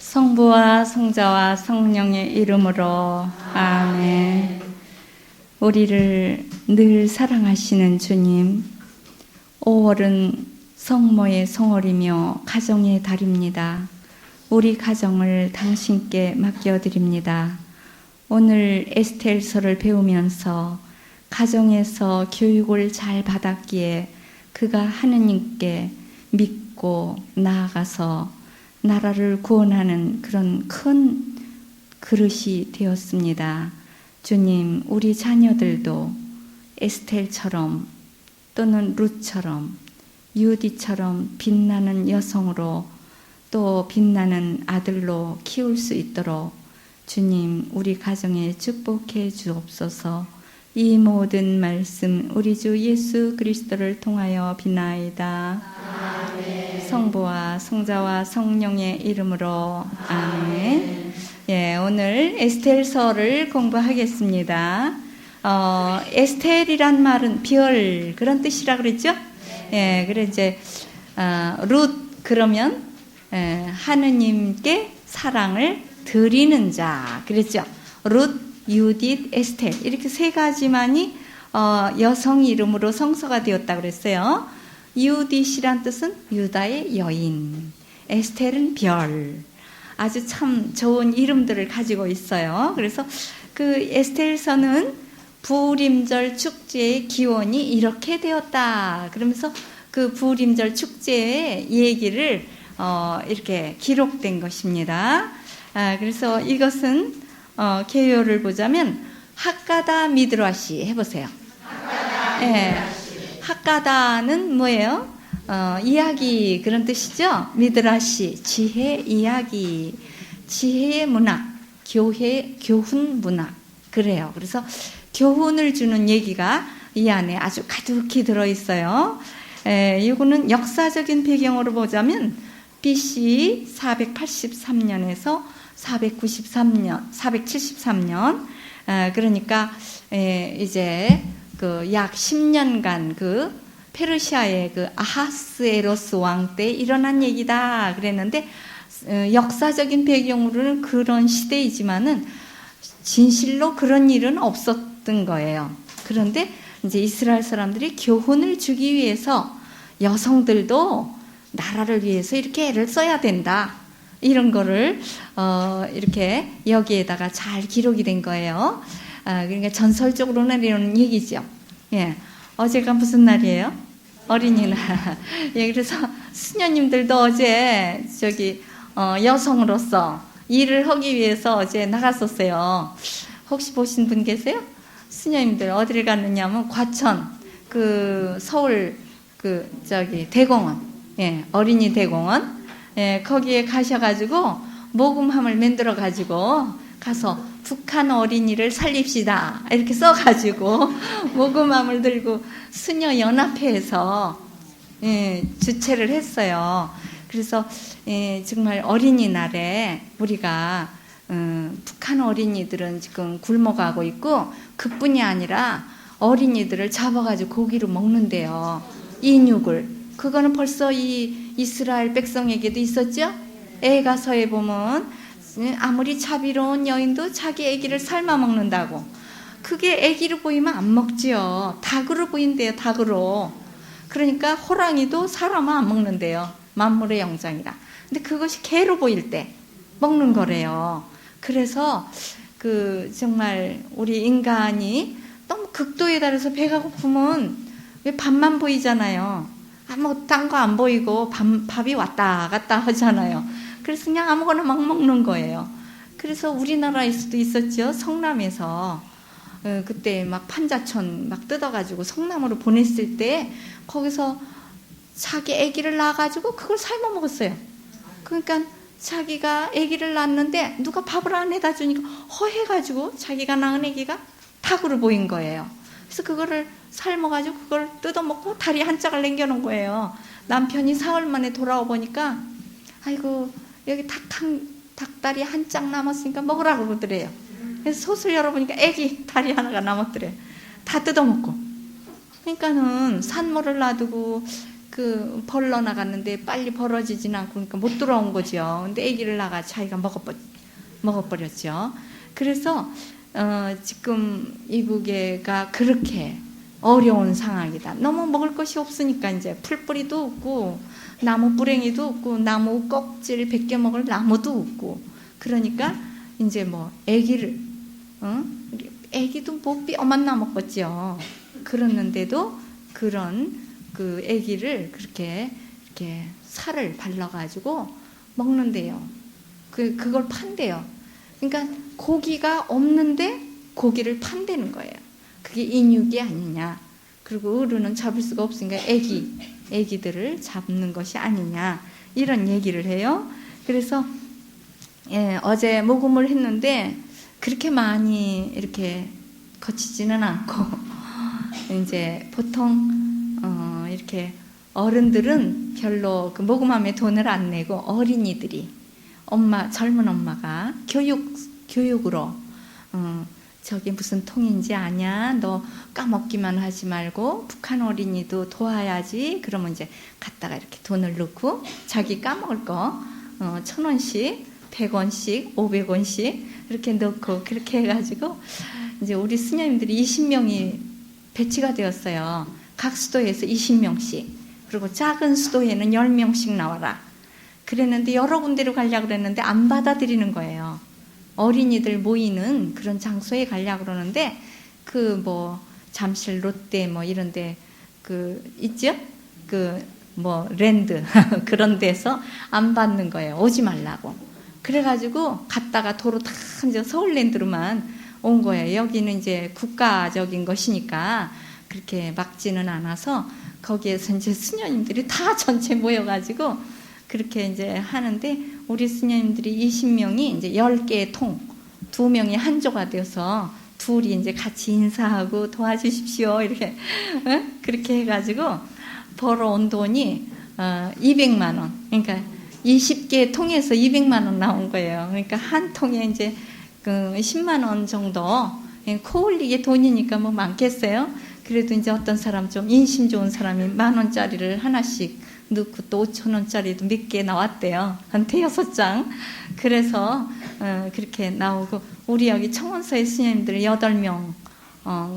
성부와 성자와 성령의 이름으로 아멘. 우리를 늘 사랑하시는 주님, 5월은 성모의 성월이며 가정의 달입니다. 우리 가정을 당신께 맡겨드립니다. 오늘 에스텔서를 배우면서 가정에서 교육을 잘 받았기에 그가 하느님께 믿고 나아가서 나라를 구원하는 그런 큰 그릇이 되었습니다. 주님, 우리 자녀들도 에스텔처럼 또는 룻처럼 유디처럼 빛나는 여성으로 또 빛나는 아들로 키울 수 있도록 주님, 우리 가정에 축복해 주옵소서. 이 모든 말씀 우리 주 예수 그리스도를 통하여 비나이다. 아멘. 성부와 성자와 성령의 이름으로 아멘. 예, 오늘 에스텔서를 공부하겠습니다. 에스텔이란 말은 별 그런 뜻이라 그랬죠? 예, 그래 이제 룻 그러면 하느님께 사랑을 드리는 자 그랬죠? 룻, 유딧, 에스텔 이렇게 세 가지만이 여성 이름으로 성서가 되었다 그랬어요. 유딧이란 뜻은 유다의 여인, 에스텔은 별. 아주 참 좋은 이름들을 가지고 있어요. 그래서 그 에스텔서는 부림절 축제의 기원이 이렇게 되었다. 그러면서 그 부림절 축제의 얘기를 이렇게 기록된 것입니다. 그래서 이것은 개요를 보자면 핫가다 미드라시 해보세요. 핫가다는 뭐예요? 이야기 그런 뜻이죠. 미드라시 지혜 이야기, 지혜의 문학, 교훈 문학 그래요. 그래서 교훈을 주는 얘기가 이 안에 아주 가득히 들어있어요. 이거는 역사적인 배경으로 보자면 BC 483년에서 473년, 그러니까 이제 그 약 10년간 그 페르시아의 그 아하스에로스 왕 때 일어난 얘기다 그랬는데 역사적인 배경으로는 그런 시대이지만은 진실로 그런 일은 없었던 거예요. 그런데 이제 이스라엘 사람들이 교훈을 주기 위해서 여성들도 나라를 위해서 이렇게 애를 써야 된다. 이런 거를 이렇게 여기에다가 잘 기록이 된 거예요. 그러니까 전설적으로는 이런 얘기죠. 예, 어제가 무슨 날이에요? 어린이날. 예, 그래서 수녀님들도 어제 여성으로서 일을 하기 위해서 어제 나갔었어요. 혹시 보신 분 계세요? 수녀님들 어디를 갔느냐면 과천 서울 대공원, 예, 어린이 대공원. 예, 거기에 가셔가지고 모금함을 만들어가지고 가서 북한 어린이를 살립시다 이렇게 써가지고 모금함을 들고 수녀연합회에서 주최를 했어요. 그래서 정말 어린이날에 우리가 북한 어린이들은 지금 굶어가고 있고 그뿐이 아니라 어린이들을 잡아가지고 고기로 먹는데요. 인육을. 그거는 벌써 이 이스라엘 백성에게도 있었죠. 에가서에 보면 아무리 자비로운 여인도 자기 아기를 삶아 먹는다고. 그게 아기로 보이면 안 먹지요. 닭으로 보인대요. 닭으로. 그러니까 호랑이도 사람은 안 먹는데요. 만물의 영장이라. 근데 그것이 개로 보일 때 먹는 거래요. 그래서 정말 우리 인간이 너무 극도에 달해서 배가 고프면 왜 밥만 보이잖아요. 아무 딴 거 안 보이고 밥이 왔다 갔다 하잖아요. 그래서 그냥 아무거나 막 먹는 거예요. 그래서 우리나라에서도 있었죠. 성남에서 그때 막 판자촌 막 뜯어가지고 성남으로 보냈을 때 거기서 자기 아기를 낳아가지고 그걸 삶아 먹었어요. 그러니까 자기가 아기를 낳았는데 누가 밥을 안 해다 주니까 허해가지고 자기가 낳은 아기가 닭으로 보인 거예요. 그래서 그거를 삶아가지고 그걸 뜯어먹고 다리 한 짝을 남겨놓은 거예요. 남편이 사흘 만에 돌아와 보니까 아이고 여기 닭다리 한 짝 남았으니까 먹으라고 그러더래요. 그래서 솥을 열어보니까 애기 다리 하나가 남았더래요. 다 뜯어먹고. 그러니까는 산모를 놔두고 그 벌러 나갔는데 빨리 벌어지진 않고 그러니까 못 돌아온 거죠. 근데 아기를 낳아 자기가 먹어버렸죠. 그래서 지금 이북에가 그렇게 어려운 상황이다. 너무 먹을 것이 없으니까 이제 풀뿌리도 없고 나무 뿌랭이도 없고 나무 껍질 벗겨 먹을 나무도 없고 그러니까 이제 뭐 아기를 아기도 뭐 뼈만 남았겠죠. 그랬는데도 그런 그 아기를 그렇게 이렇게 살을 발라가지고 먹는데요. 그걸 판대요. 그러니까 고기가 없는데 고기를 판대는 거예요. 그게 인육이 아니냐. 그리고 어른은 잡을 수가 없으니까 애기들을 잡는 것이 아니냐. 이런 얘기를 해요. 그래서 어제 모금을 했는데 그렇게 많이 이렇게 거치지는 않고 이제 보통 이렇게 어른들은 별로 그 모금함에 돈을 안 내고 어린이들이 젊은 엄마가 교육으로 저게 무슨 통인지 아냐? 너 까먹기만 하지 말고 북한 어린이도 도와야지. 그러면 이제 갖다가 이렇게 돈을 넣고 자기 까먹을 거 1,000원씩, 100원씩, 500원씩 이렇게 넣고 그렇게 해가지고 이제 우리 스님들이 20명이 배치가 되었어요. 각 수도에서 20명씩. 그리고 작은 수도에는 10명씩 나와라. 그랬는데 여러 군데로 가려고 그랬는데 안 받아들이는 거예요. 어린이들 모이는 그런 장소에 가려고 그러는데 그 뭐 잠실 롯데 뭐 이런데 그 있죠? 그 뭐 랜드 그런 데서 안 받는 거예요. 오지 말라고. 그래가지고 갔다가 도로 다 이제 서울랜드로만 온 거예요. 여기는 이제 국가적인 것이니까 그렇게 막지는 않아서 거기에서 이제 수녀님들이 다 전체 모여가지고 그렇게 이제 하는데 우리 스님들이 20명이 이제 10개의 통, 2명이 한조가 되어서 둘이 이제 같이 인사하고 도와주십시오. 이렇게, 그렇게 해가지고 벌어온 돈이 200만 원. 그러니까 20개 통에서 200만 원 나온 거예요. 그러니까 한 통에 이제 그 10만 원 정도 코 올리게 돈이니까 뭐 많겠어요. 그래도 이제 어떤 사람 좀 인심 좋은 사람이 10,000원짜리를 하나씩 넣고 또 5,000원짜리도 몇 개 나왔대요. 한 5-6장. 그래서 그렇게 나오고 우리 여기 청원서의 스님들 8명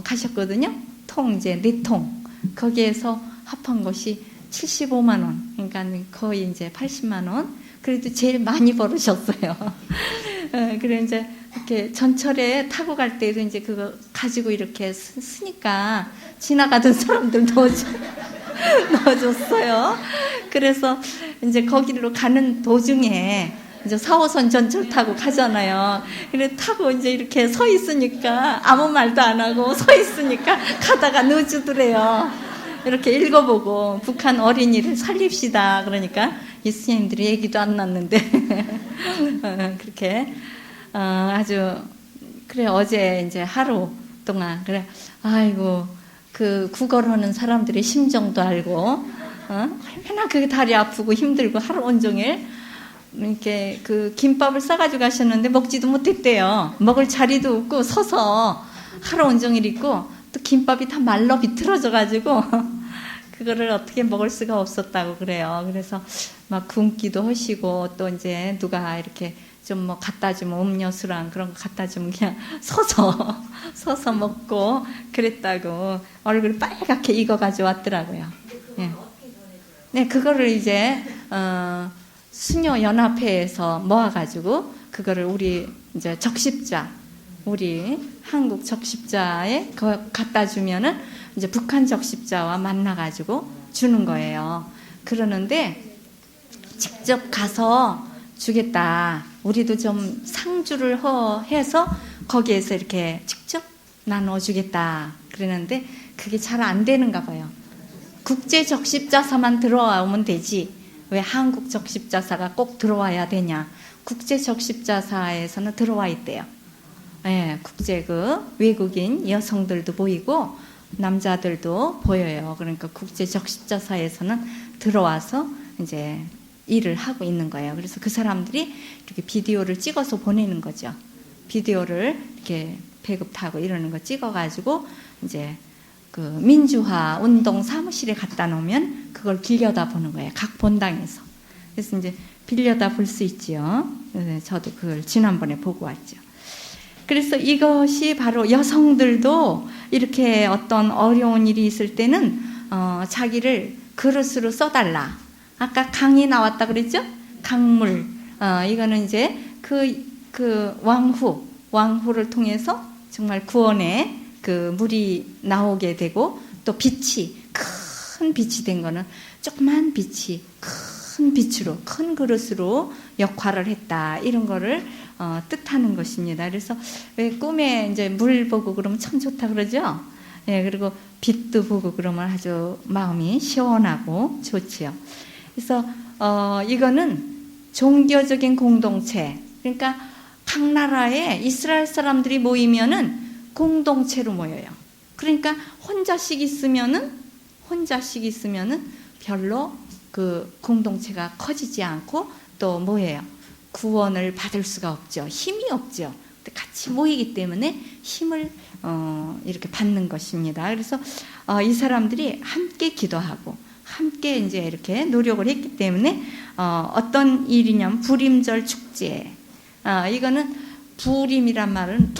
가셨거든요. 통 이제 4통. 거기에서 합한 것이 75만 원. 그러니까 거의 이제 80만 원. 그래도 제일 많이 벌으셨어요. 그래 이제 이렇게 전철에 타고 갈 때도 이제 그거 가지고 이렇게 쓰니까 지나가던 사람들 넣어줬어요. 그래서 이제 거기로 가는 도중에 이제 4호선 전철 타고 가잖아요. 그래 타고 이제 이렇게 서 있으니까 아무 말도 안 하고 서 있으니까 가다가 넣어주더래요. 이렇게 읽어보고 북한 어린이를 살립시다. 그러니까 이 스님들이 얘기도 안 났는데 그렇게 아주 그래 어제 이제 하루 동안 그래 아이고 그 구걸하는 사람들의 심정도 알고 얼마나 그게 다리 아프고 힘들고 하루 온종일 이렇게 그 김밥을 싸가지고 가셨는데 먹지도 못했대요. 먹을 자리도 없고 서서 하루 온종일 있고 또 김밥이 다 말라 비틀어져 가지고 그거를 어떻게 먹을 수가 없었다고 그래요. 그래서 막 굶기도 하시고 또 이제 누가 이렇게 좀 뭐 갖다 주면 음료수랑 그런 거 갖다 주면 그냥 서서 먹고 그랬다고 얼굴이 빨갛게 익어가지고 왔더라고요. 예. 네, 그거를 이제 수녀 연합회에서 모아가지고 그거를 우리 이제 적십자, 우리 한국 적십자에 갖다 주면은 이제 북한 적십자와 만나가지고 주는 거예요. 그러는데 직접 가서 주겠다. 우리도 좀 상주를 해서 거기에서 이렇게 직접 나눠주겠다. 그러는데 그게 잘 안 되는가 봐요. 국제 적십자사만 들어오면 되지. 왜 한국 적십자사가 꼭 들어와야 되냐. 국제 적십자사에서는 들어와 있대요. 예, 국제 외국인 여성들도 보이고 남자들도 보여요. 그러니까 국제 적십자사에서는 들어와서 이제 일을 하고 있는 거예요. 그래서 그 사람들이 이렇게 비디오를 찍어서 보내는 거죠. 비디오를 이렇게 배급하고 이러는 거 찍어가지고 이제 그 민주화 운동 사무실에 갖다 놓으면 그걸 빌려다 보는 거예요. 각 본당에서. 그래서 이제 빌려다 볼 수 있지요. 저도 그걸 지난번에 보고 왔죠. 그래서 이것이 바로 여성들도 이렇게 어떤 어려운 일이 있을 때는 자기를 그릇으로 써달라. 아까 강이 나왔다 그랬죠? 강물. 이거는 이제 그 왕후를 통해서 정말 구원의 그 물이 나오게 되고, 또 큰 빛이 된 거는 조그만 빛이 큰 빛으로, 큰 그릇으로 역할을 했다. 이런 거를 뜻하는 것입니다. 그래서 왜 꿈에 이제 물 보고 그러면 참 좋다 그러죠? 예, 그리고 빛도 보고 그러면 아주 마음이 시원하고 좋지요. 그래서 이거는 종교적인 공동체. 그러니까 각 나라에 이스라엘 사람들이 모이면은 공동체로 모여요. 그러니까 혼자씩 있으면은 별로 그 공동체가 커지지 않고 또 뭐예요? 구원을 받을 수가 없죠. 힘이 없죠. 같이 모이기 때문에 힘을 이렇게 받는 것입니다. 그래서 이 사람들이 함께 기도하고 함께 이제 이렇게 노력을 했기 때문에 어떤 일이냐면 불임절 축제. 이거는 불임이란 말은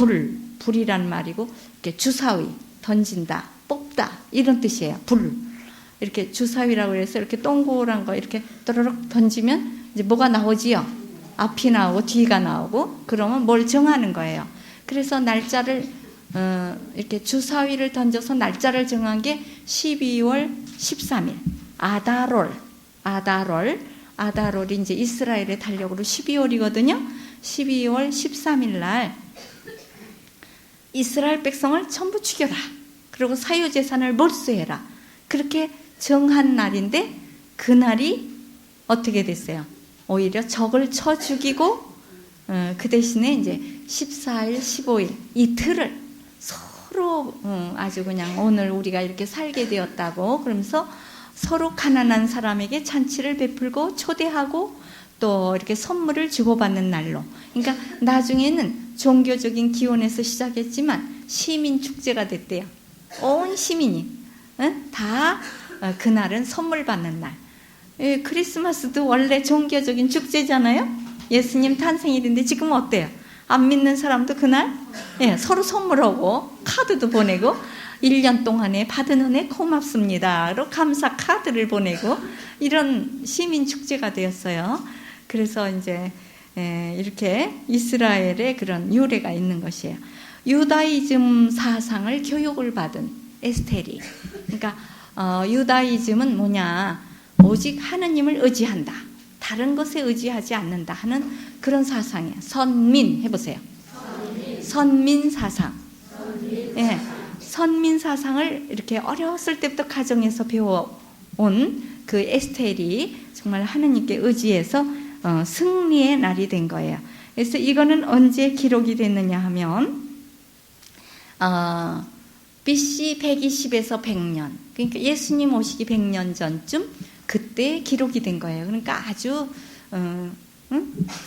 불이란 말이고, 이렇게 주사위 던진다, 뽑다 이런 뜻이에요. 불. 이렇게 주사위라고 해서 이렇게 동그란 거 이렇게 또르륵 던지면 이제 뭐가 나오지요? 앞이 나오고 뒤가 나오고, 그러면 뭘 정하는 거예요. 그래서 날짜를 이렇게 주사위를 던져서 날짜를 정한 게 12월 13일 아다롤이 이제 이스라엘의 달력으로 12월이거든요. 12월 13일 날 이스라엘 백성을 전부 죽여라. 그리고 사유재산을 몰수해라. 그렇게 정한 날인데, 그날이 어떻게 됐어요? 오히려 적을 쳐 죽이고, 그 대신에 이제 14일, 15일 이틀을 서로 아주 그냥 오늘 우리가 이렇게 살게 되었다고 그러면서 서로 가난한 사람에게 잔치를 베풀고 초대하고 또 이렇게 선물을 주고받는 날로. 그러니까 나중에는 종교적인 기원에서 시작했지만 시민 축제가 됐대요. 온 시민이 다 그날은 선물 받는 날. 크리스마스도 원래 종교적인 축제잖아요. 예수님 탄생일인데 지금 어때요? 안 믿는 사람도 그날 서로 선물하고 카드도 보내고 1년 동안에 받은 은혜 고맙습니다로 감사 카드를 보내고 이런 시민 축제가 되었어요. 그래서 이제 이렇게 이스라엘의 그런 유래가 있는 것이에요. 유다이즘 사상을 교육을 받은 에스테리. 그러니까 유다이즘은 뭐냐? 오직 하느님을 의지한다. 다른 것에 의지하지 않는다 하는 그런 사상이에요. 선민 해보세요. 선민 사상. 예, 선민 사상을 이렇게 어렸을 때부터 가정에서 배워온 그 에스텔이 정말 하느님께 의지해서 승리의 날이 된 거예요. 그래서 이거는 언제 기록이 됐느냐 하면 BC 120에서 100년, 그러니까 예수님 오시기 100년 전쯤 그때 기록이 된 거예요. 그러니까 아주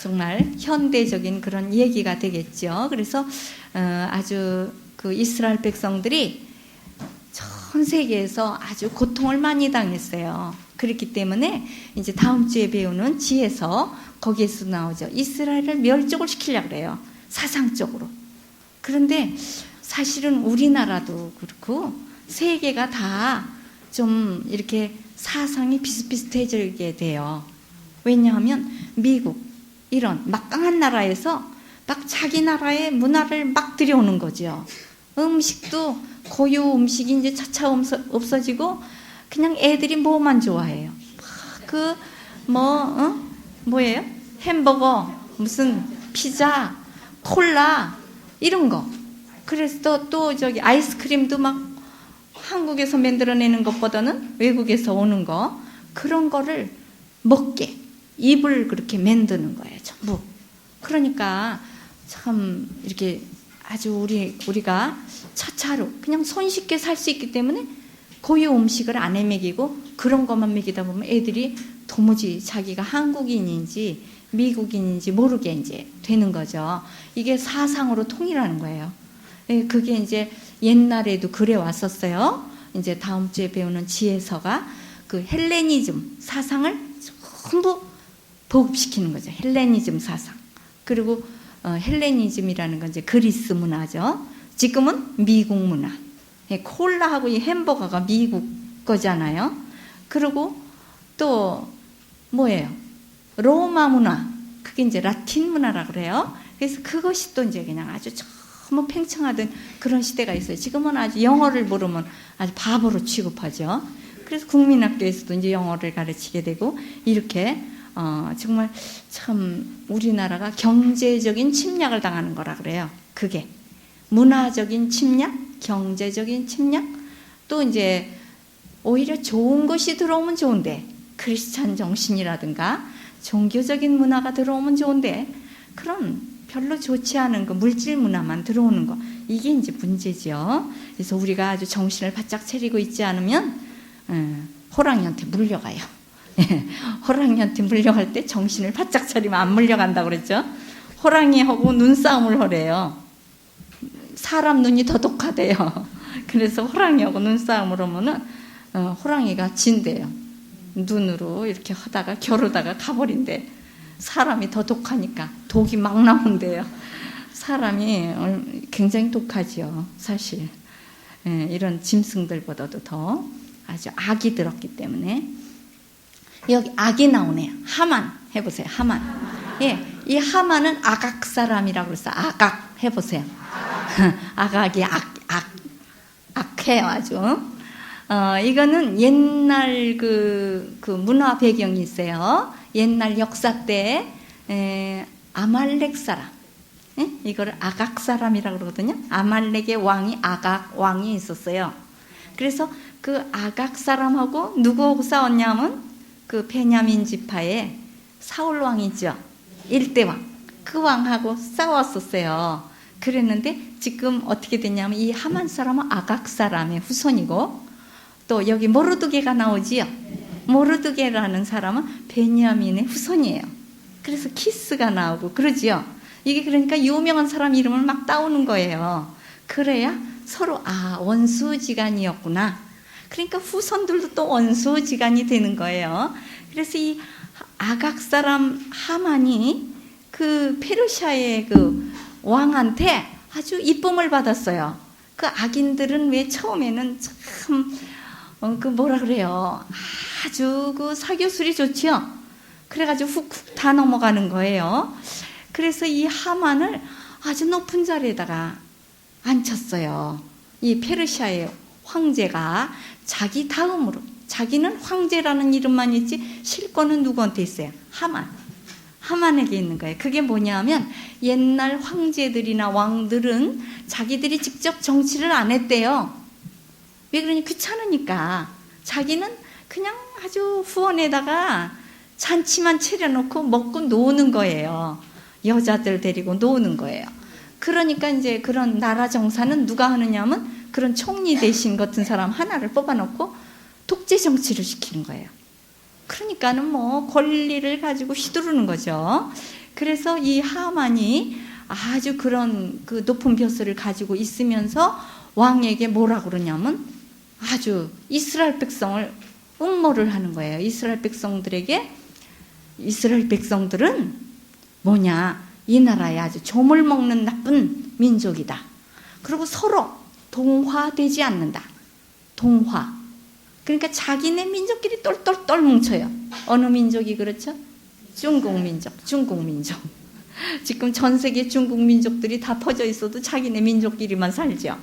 정말 현대적인 그런 얘기가 되겠죠. 그래서 아주 그 이스라엘 백성들이 전 세계에서 아주 고통을 많이 당했어요. 그렇기 때문에 이제 다음 주에 배우는 지에서 거기에서 나오죠. 이스라엘을 멸족을 시키려고 그래요. 사상적으로. 그런데 사실은 우리나라도 그렇고 세계가 다 좀 이렇게 사상이 비슷비슷해지게 돼요. 왜냐하면 미국 이런 막강한 나라에서 막 자기 나라의 문화를 막 들여오는 거죠. 음식도 고유 음식이 이제 차차 없어지고 그냥 애들이 뭐만 좋아해요. 뭐예요? 햄버거, 무슨 피자, 콜라 이런 거. 그래서 또 저기 아이스크림도 막 한국에서 만들어내는 것보다는 외국에서 오는 거, 그런 거를 먹게 입을 그렇게 만드는 거예요, 전부. 그러니까 참 이렇게 아주 우리가 차차로 그냥 손쉽게 살 수 있기 때문에 고유 음식을 안 해 먹이고 그런 것만 먹이다 보면 애들이 도무지 자기가 한국인인지 미국인인지 모르게 이제 되는 거죠. 이게 사상으로 통일하는 거예요. 그게 이제 옛날에도 그래 왔었어요. 이제 다음 주에 배우는 지혜서가 그 헬레니즘 사상을 전부 보급시키는 거죠. 헬레니즘 사상. 그리고 헬레니즘이라는 건 이제 그리스 문화죠. 지금은 미국 문화. 콜라하고 이 햄버거가 미국 거잖아요. 그리고 또 뭐예요? 로마 문화. 그게 이제 라틴 문화라고 그래요. 그래서 그것이 또 이제 그냥 아주 너무 팽창하던 그런 시대가 있어요. 지금은 아주 영어를 모르면 아주 바보로 취급하죠. 그래서 국민학교에서도 이제 영어를 가르치게 되고 이렇게 정말 참 우리나라가 경제적인 침략을 당하는 거라 그래요. 그게 문화적인 침략, 경제적인 침략, 또 이제 오히려 좋은 것이 들어오면 좋은데 크리스찬 정신이라든가 종교적인 문화가 들어오면 좋은데 그런 별로 좋지 않은 그 물질 문화만 들어오는 거, 이게 이제 문제죠. 그래서 우리가 아주 정신을 바짝 차리고 있지 않으면 호랑이한테 물려가요. 호랑이한테 물려갈 때 정신을 바짝 차리면 안 물려간다고 그랬죠. 호랑이하고 눈싸움을 하래요. 사람 눈이 더 독하대요. 그래서 호랑이하고 눈싸움을 하면은 호랑이가 진대요. 눈으로 이렇게 하다가 겨루다가 가버린대. 사람이 더 독하니까 독이 막 나온대요. 사람이 굉장히 독하지요, 사실. 이런 짐승들보다도 더 아주 악이 들었기 때문에. 여기 악이 나오네요. 하만 해보세요. 하만. 예, 이 하만은 아각 사람이라고 그랬어. 아각 해보세요. 아각이 악해요, 아주. 이거는 옛날 그 문화 배경이 있어요. 옛날 역사 때 아말렉 사람, 이거를 아각 사람이라고 그러거든요. 아말렉의 왕이 아각 왕이 있었어요. 그래서 그 아각 사람하고 누구하고 싸웠냐면 그 베냐민 지파의 사울 왕이죠. 일대 왕. 그 왕하고 싸웠었어요. 그랬는데 지금 어떻게 됐냐면 이 하만 사람은 아각 사람의 후손이고, 또 여기 모르드게가 나오지요. 모르드게라는 사람은 베냐민의 후손이에요. 그래서 키스가 나오고 그러지요. 이게 그러니까 유명한 사람 이름을 막 따오는 거예요. 그래야 서로 원수지간이었구나. 그러니까 후손들도 또 원수지간이 되는 거예요. 그래서 이 아각 사람 하만이 그 페르시아의 그 왕한테 아주 이쁨을 받았어요. 그 악인들은 왜 처음에는 참 그 뭐라 그래요, 아주 그 사교술이 좋지요. 그래가지고 훅훅 다 넘어가는 거예요. 그래서 이 하만을 아주 높은 자리에다가 앉혔어요. 이 페르시아의 황제가 자기 다음으로, 자기는 황제라는 이름만 있지 실권은 누구한테 있어요? 하만에게 있는 거예요. 그게 뭐냐면 옛날 황제들이나 왕들은 자기들이 직접 정치를 안 했대요. 왜 그러니? 귀찮으니까. 자기는 그냥 아주 후원에다가 잔치만 차려놓고 먹고 노는 거예요. 여자들 데리고 노는 거예요. 그러니까 이제 그런 나라 정사는 누가 하느냐면 그런 총리 대신 같은 사람 하나를 뽑아놓고 독재 정치를 시키는 거예요. 그러니까는 뭐 권리를 가지고 휘두르는 거죠. 그래서 이 하만이 아주 그런 그 높은 벼슬을 가지고 있으면서 왕에게 뭐라 그러냐면 아주 이스라엘 백성을 웅모를 하는 거예요. 이스라엘 백성들에게, 이스라엘 백성들은 뭐냐, 이 나라에 아주 조물 먹는 나쁜 민족이다. 그리고 서로 동화되지 않는다. 동화. 그러니까 자기네 민족끼리 똘똘똘 뭉쳐요. 어느 민족이 그렇죠? 중국 민족. 지금 전 세계 중국 민족들이 다 퍼져 있어도 자기네 민족끼리만 살죠.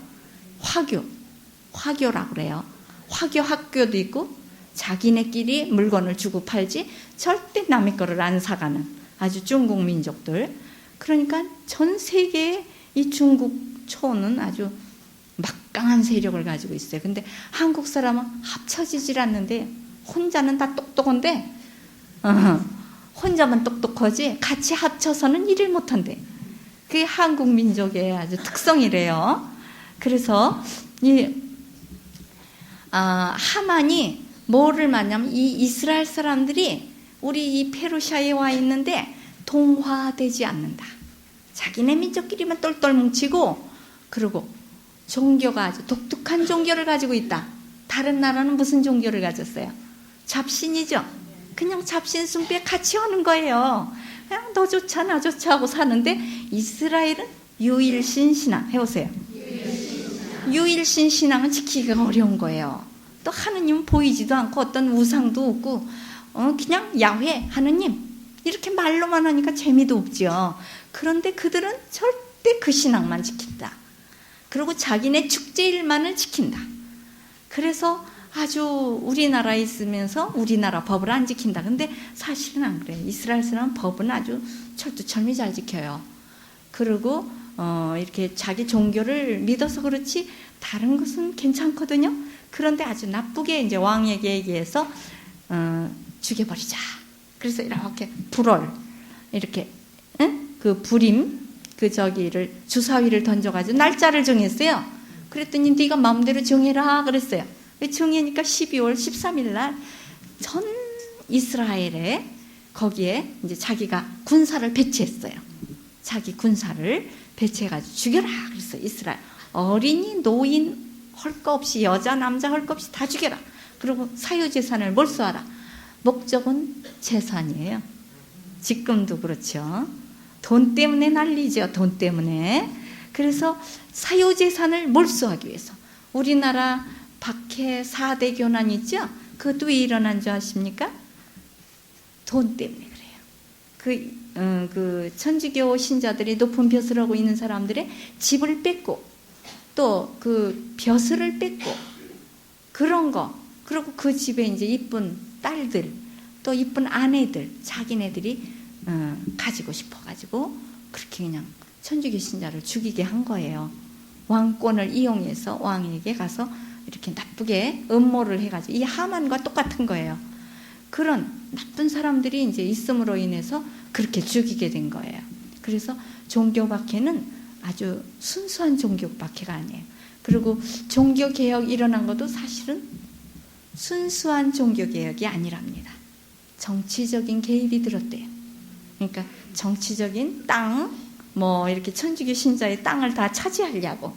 화교라고 그래요. 화교 학교도 있고 자기네끼리 물건을 주고 팔지 절대 남의 거를 안 사가는 아주 중국 민족들. 그러니까 전 세계의 이 중국 초는 아주 막강한 세력을 가지고 있어요. 근데 한국 사람은 합쳐지질 않는데 혼자는 다 똑똑한데 혼자만 똑똑하지 같이 합쳐서는 일을 못한대. 그게 한국 민족의 아주 특성이래요. 그래서 이 하만이 뭐를 말하냐면 이 이스라엘 사람들이 우리 이 페르시아에 와 있는데 동화되지 않는다. 자기네 민족끼리만 똘똘 뭉치고, 그리고 종교가 아주 독특한 종교를 가지고 있다. 다른 나라는 무슨 종교를 가졌어요? 잡신이죠. 그냥 잡신 숭배에 같이 하는 거예요. 그냥 너 좋자 나 좋자 하고 사는데 이스라엘은 유일신 신앙 해보세요. 유일신 신앙은 지키기가 어려운 거예요. 또 하느님은 보이지도 않고 어떤 우상도 없고 그냥 야훼 하느님 이렇게 말로만 하니까 재미도 없죠. 그런데 그들은 절대 그 신앙만 지킨다. 그리고 자기네 축제일만을 지킨다. 그래서 아주 우리나라에 있으면서 우리나라 법을 안 지킨다. 근데 사실은 안 그래요. 이스라엘 사람은 법은 아주 철두철미 잘 지켜요. 그리고 이렇게 자기 종교를 믿어서 그렇지 다른 것은 괜찮거든요. 그런데 아주 나쁘게 이제 왕에게 얘기해서 죽여버리자. 그래서 이렇게 불을 이렇게 그 불임 그 저기를 주사위를 던져가지고 날짜를 정했어요. 그랬더니 네가 마음대로 정해라 그랬어요. 정해니까 12월 13일 날 전 이스라엘에 거기에 이제 자기가 군사를 배치했어요. 자기 군사를 배치해가지고 죽여라 그랬어요. 이스라엘 어린이 노인 할 거 없이 여자 남자 할 거 없이 다 죽여라. 그리고 사유재산을 몰수하라. 목적은 재산이에요. 지금도 그렇죠. 돈 때문에 난리죠. 돈 때문에. 그래서 사유재산을 몰수하기 위해서 우리나라 박해 4대 교난 있죠? 그것도 왜 일어난 줄 아십니까? 돈 때문에 그래요. 그 천주교 신자들이 높은 벼슬 하고 있는 사람들의 집을 뺏고 또 그 벼슬을 뺏고 그런 거 그리고 그 집에 이제 이쁜 딸들 또 이쁜 아내들 자기네들이 가지고 싶어가지고 그렇게 그냥 천주교 신자를 죽이게 한 거예요. 왕권을 이용해서 왕에게 가서 이렇게 나쁘게 음모를 해가지고 이 하만과 똑같은 거예요. 그런 나쁜 사람들이 이제 있음으로 인해서 그렇게 죽이게 된 거예요. 그래서 종교 박해는 아주 순수한 종교 박해가 아니에요. 그리고 종교 개혁 일어난 것도 사실은 순수한 종교 개혁이 아니랍니다. 정치적인 개입이 들었대요. 그러니까 정치적인 땅, 뭐 이렇게 천주교 신자의 땅을 다 차지하려고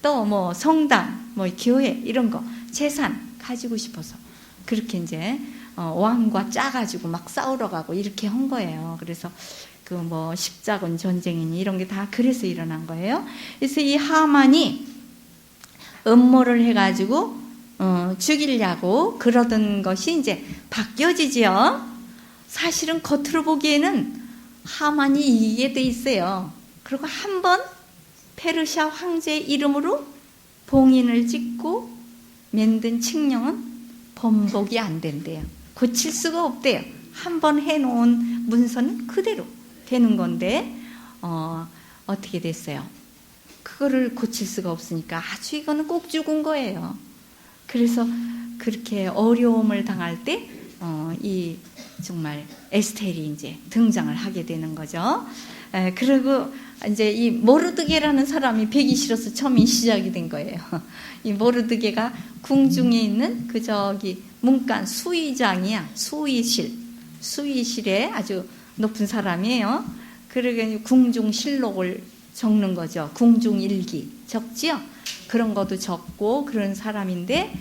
또 뭐 성당, 뭐 교회 이런 거 재산 가지고 싶어서 그렇게 이제 왕과 짜가지고 막 싸우러 가고 이렇게 한 거예요. 그래서 그 뭐 십자군 전쟁이니 이런 게 다 그래서 일어난 거예요. 그래서 이 하만이 음모를 해가지고 죽이려고 그러던 것이 이제 바뀌어지지요. 사실은 겉으로 보기에는 하만이 이기게 돼 있어요. 그리고 한번 페르시아 황제의 이름으로 봉인을 찍고 만든 칙령은 번복이 안 된대요. 고칠 수가 없대요. 한번 해놓은 문서는 그대로 되는 건데 어떻게 됐어요? 그거를 고칠 수가 없으니까 아주 이거는 꼭 죽은 거예요. 그래서 그렇게 어려움을 당할 때 이 정말 에스텔이 이제 등장을 하게 되는 거죠. 그리고 이제 이 모르드게라는 사람이 배기 싫어서 처음이 시작이 된 거예요. 이 모르드게가 궁중에 있는 그 저기 문간 수의장이야. 수의실에 아주 높은 사람이에요. 그러니까 궁중실록을 적는 거죠. 궁중일기 적지요. 그런 것도 적고 그런 사람인데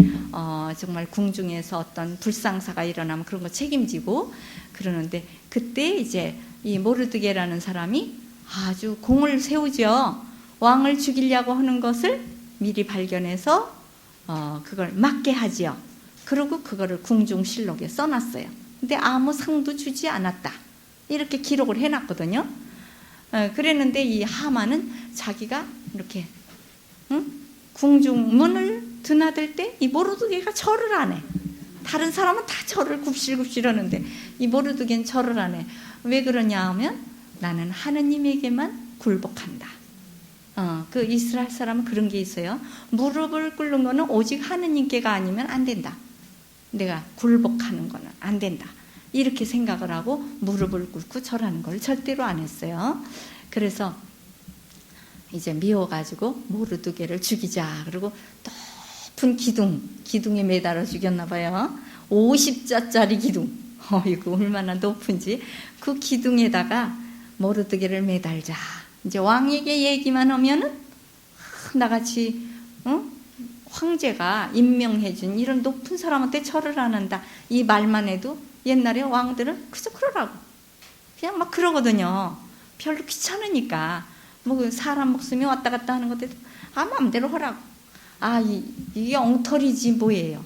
정말 궁중에서 어떤 불상사가 일어나면 그런 거 책임지고 그러는데 그때 이제 이 모르드게라는 사람이 아주 공을 세우죠. 왕을 죽이려고 하는 것을 미리 발견해서 그걸 막게 하지요. 그리고 그거를 궁중실록에 써놨어요. 근데 아무 상도 주지 않았다. 이렇게 기록을 해놨거든요. 그랬는데 이 하만은 자기가 이렇게 궁중 문을 드나들 때 이 모르드게가 절을 안 해. 다른 사람은 다 절을 굽실굽실 하는데 이 모르드게는 절을 안 해. 왜 그러냐 하면 나는 하느님에게만 굴복한다. 그 이스라엘 사람은 그런 게 있어요. 무릎을 꿇는 거는 오직 하느님께가 아니면 안 된다. 내가 굴복하는 거는 안 된다. 이렇게 생각을 하고 무릎을 꿇고 절하는 걸 절대로 안 했어요. 그래서 이제 미워가지고 모르드게를 죽이자. 그리고 높은 기둥에 매달아 죽였나 봐요. 50자짜리 기둥. 이거 얼마나 높은지. 그 기둥에다가 모르드게를 매달자. 이제 왕에게 얘기만 하면은 나같이 황제가 임명해준 이런 높은 사람한테 절을 안 한다. 이 말만 해도 옛날에 왕들은 그저 그러라고. 그냥 막 그러거든요. 별로 귀찮으니까. 뭐 사람 목숨이 왔다 갔다 하는 것도 마음대로 하라고. 이게 엉터리지 뭐예요.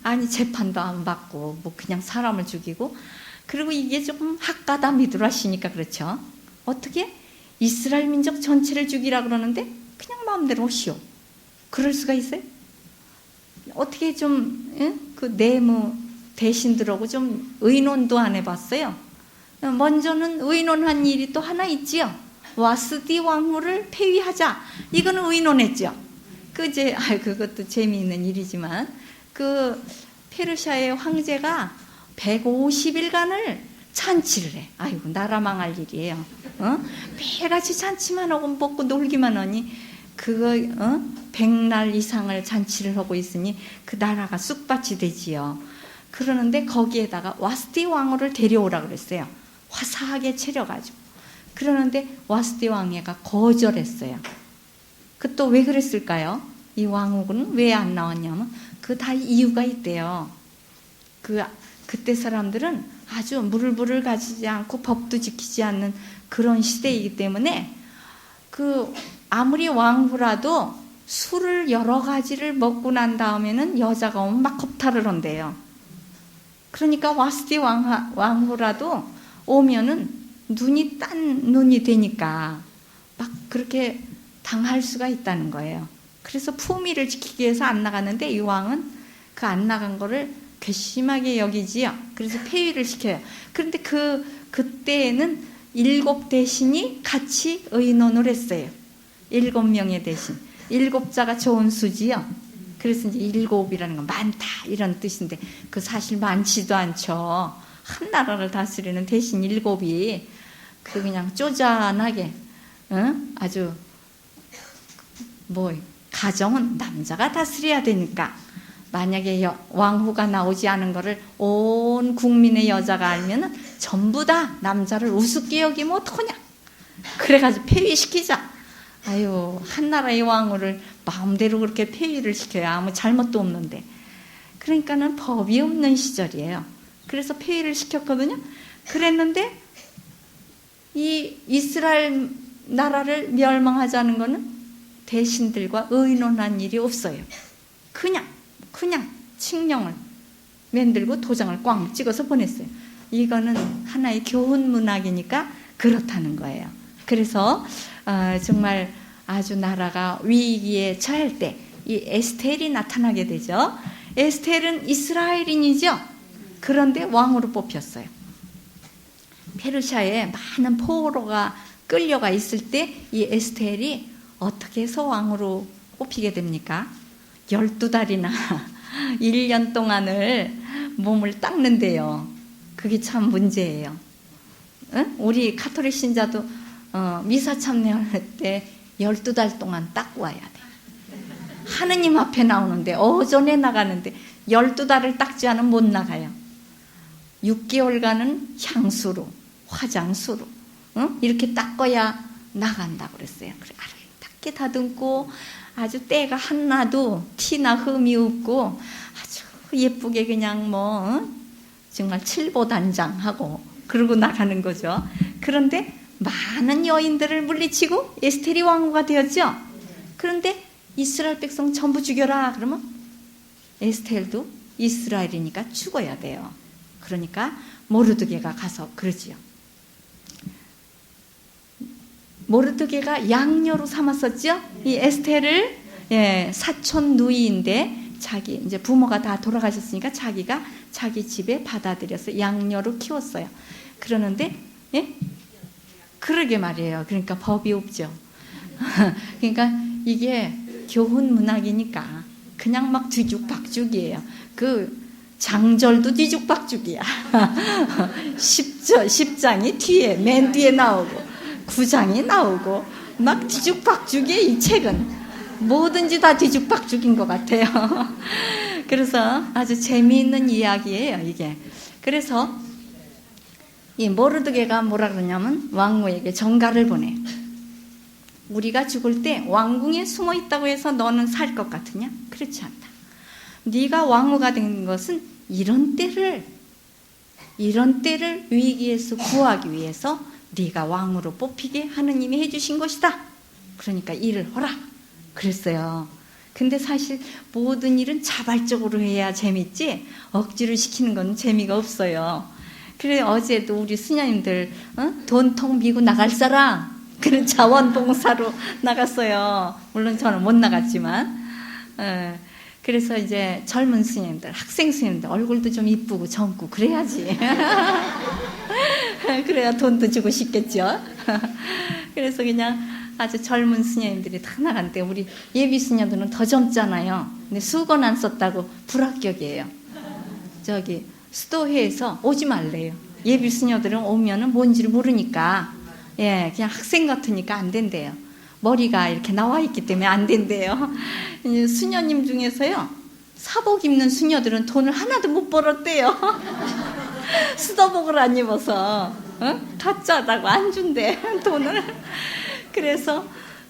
아니 재판도 안 받고 뭐 그냥 사람을 죽이고. 그리고 이게 조금 학가다 미드라시니까 그렇죠. 어떻게 이스라엘 민족 전체를 죽이라 그러는데 그냥 마음대로 오시오. 그럴 수가 있어요? 어떻게 좀 그 내무 대신들하고 좀 의논도 안 해봤어요? 먼저는 의논한 일이 또 하나 있지요. 와스디 왕후를 폐위하자. 이거는 의논했죠. 그것도 재미있는 일이지만 그 페르시아의 황제가 150일간을 잔치를 해. 아이고 나라 망할 일이에요. 매일같이 잔치만 하고 먹고 놀기만 하니 그거 100날 이상을 잔치를 하고 있으니 그 나라가 쑥밭이 되지요. 그러는데 거기에다가 와스디 왕후를 데려오라 그랬어요. 화사하게 차려가지고. 그러는데 와스디 왕후가 거절했어요. 그 또 왜 그랬을까요? 이 왕후는 왜 안 나왔냐면 그 다 이유가 있대요. 그때 사람들은 아주 무르부를 가지지 않고 법도 지키지 않는 그런 시대이기 때문에 아무리 왕후라도 술을 여러 가지를 먹고 난 다음에는 여자가 오면 막 겁탈을 한대요. 그러니까 와스디 왕후라도 오면은 눈이 딴 눈이 되니까 막 그렇게 당할 수가 있다는 거예요. 그래서 품위를 지키기 위해서 안 나갔는데 이 왕은 그 안 나간 거를 괘씸하게 여기지요. 그래서 폐위를 시켜요. 그런데 그때에는 7대신이 같이 의논을 했어요. 7명의 대신. 7자가 좋은 수지요. 그래서 이제 7이라는 건 많다 이런 뜻인데 그 사실 많지도 않죠. 한 나라를 다스리는 대신 7이 그냥 쪼잔하게 아주 가정은 남자가 다스려야 되니까 만약에 왕후가 나오지 않은 거를 온 국민의 여자가 알면은 전부 다 남자를 우습게 여기면 어떡하냐. 그래가지고 폐위시키자. 아유, 한 나라의 왕후를 마음대로 그렇게 폐위를 시켜야 아무 잘못도 없는데. 그러니까는 법이 없는 시절이에요. 그래서 폐위를 시켰거든요. 그랬는데 이 이스라엘 나라를 멸망하자는 거는 대신들과 의논한 일이 없어요. 그냥 칙령을 만들고 도장을 꽝 찍어서 보냈어요. 이거는 하나의 교훈 문학이니까 그렇다는 거예요. 그래서 정말 아주 나라가 위기에 처할 때 이 에스텔이 나타나게 되죠. 에스텔은 이스라엘인이죠. 그런데 왕으로 뽑혔어요. 페르시아에 많은 포로가 끌려가 있을 때 이 에스텔이 어떻게 해서 왕으로 뽑히게 됩니까? 12달이나 1년 동안을 몸을 닦는데요. 그게 참 문제예요. 우리 가톨릭 신자도 미사 참여할 때 12달 동안 닦고 와야 돼. 하느님 앞에 나오는데 어전에 나가는데 12달을 닦지 않으면 못 나가요. 6개월간은 향수로 화장수로 이렇게 닦아야 나간다고 그랬어요. 그래, 닦게 다듬고 아주 때가 한나도 티나 흠이 없고 아주 예쁘게 그냥 정말 칠보단장하고 그러고 나가는 거죠. 그런데 많은 여인들을 물리치고 에스텔이 왕후가 되었죠. 그런데 이스라엘 백성 전부 죽여라 그러면 에스텔도 이스라엘이니까 죽어야 돼요. 그러니까 모르드게가 가서 그러지요. 모르드게가 양녀로 삼았었죠. 이 에스텔을 사촌 누이인데 자기 이제 부모가 다 돌아가셨으니까 자기가 자기 집에 받아들여서 양녀로 키웠어요. 그러는데 그러게 말이에요. 그러니까 법이 없죠. 그러니까 이게 교훈 문학이니까 그냥 막 뒤죽박죽이에요. 그 장절도 뒤죽박죽이야. 10장이 뒤에 맨 뒤에 나오고 9장이 나오고 막 뒤죽박죽이에요. 이 책은 뭐든지 다 뒤죽박죽인 것 같아요. 그래서 아주 재미있는 이야기예요, 이게. 그래서 이 모르드게가 뭐라 그러냐면 왕후에게 전가를 보내. 우리가 죽을 때 왕궁에 숨어 있다고 해서 너는 살 것 같으냐? 그렇지 않다. 네가 왕후가 된 것은 이런 때를 위기에서 구하기 위해서 네가 왕으로 뽑히게 하느님이 해주신 것이다. 그러니까 일을 하라 그랬어요. 근데 사실 모든 일은 자발적으로 해야 재밌지 억지로 시키는 건 재미가 없어요. 그래 어제도 우리 수녀님들 돈통 미고 나갈 사람 그런 자원봉사로 나갔어요. 물론 저는 못 나갔지만 그래서 이제 젊은 스님들, 학생 스님들 얼굴도 좀 이쁘고 젊고 그래야지. 그래야 돈도 주고 싶겠죠. 그래서 그냥 아주 젊은 스님들이 다 나갔는데 우리 예비 스님들은 더 젊잖아요. 근데 수건 안 썼다고 불합격이에요. 저기 수도회에서 오지 말래요. 예비 스님들은 오면은 뭔지를 모르니까 예, 그냥 학생 같으니까 안 된대요. 머리가 이렇게 나와 있기 때문에 안 된대요. 수녀님 중에서요, 사복 입는 수녀들은 돈을 하나도 못 벌었대요. 수도복을 안 입어서 가짜다고 안 준대 돈을. 그래서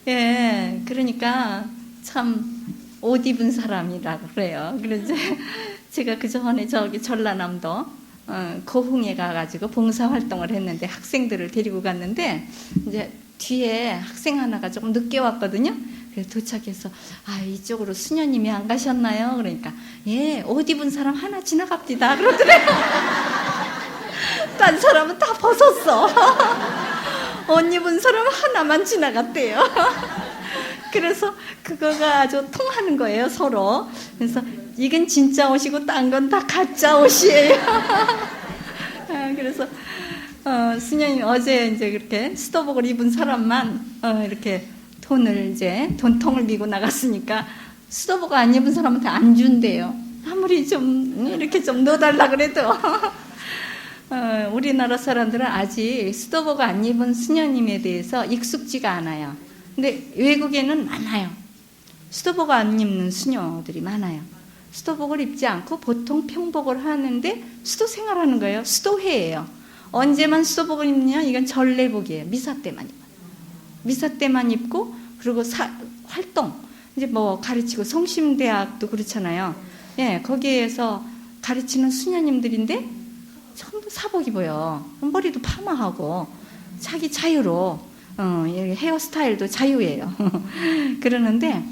예, 그러니까 참 옷 입은 사람이라고 그래요. 그래서 제가 그 전에 저기 전라남도 고흥에 가가지고 봉사활동을 했는데 학생들을 데리고 갔는데 이제 뒤에 학생 하나가 조금 늦게 왔거든요. 그래서 도착해서 이쪽으로 수녀님이 안 가셨나요? 그러니까 예, 옷 입은 사람 하나 지나갑니다 그러더래요. 딴 사람은 다 벗었어. 옷 입은 사람 하나만 지나갔대요. 그래서 그거가 아주 통하는 거예요, 서로. 그래서 이건 진짜 옷이고 딴 건 다 가짜 옷이에요. 그래서 스님이 어제 이제 그렇게 수도복을 입은 사람만 이렇게 돈을 이제 돈통을 미고 나갔으니까 수도복 안 입은 사람한테 안 준대요. 아무리 좀 이렇게 좀 넣어달라 그래도. 우리나라 사람들은 아직 수도복 안 입은 수녀님에 대해서 익숙지가 않아요. 근데 외국에는 많아요. 수도복 안 입는 수녀들이 많아요. 수도복을 입지 않고 보통 평복을 하는데 수도 생활하는 거예요. 수도회예요. 언제만 수도복을 입느냐? 이건 전례복이에요. 미사 때만 입어요. 미사 때만 입고 그리고 활동 이제 뭐 가르치고 성심대학도 그렇잖아요. 예, 거기에서 가르치는 수녀님들인데 전부 사복 입어요. 머리도 파마하고 자기 자유로 헤어스타일도 자유예요. 그러는데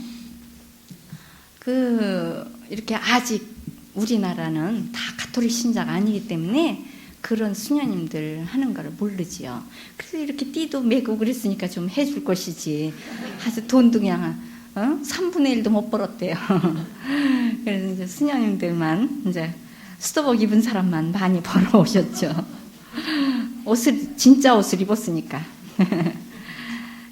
이렇게 아직 우리나라는 다 가톨릭 신자가 아니기 때문에 그런 수녀님들 하는 거를 모르지요. 그래서 이렇게 띠도 매고 그랬으니까 좀 해줄 것이지. 아주 돈도 그냥 3분의 1도 못 벌었대요. 그래서 이제 수녀님들만 이제 수도복 입은 사람만 많이 벌어오셨죠. 진짜 옷을 입었으니까.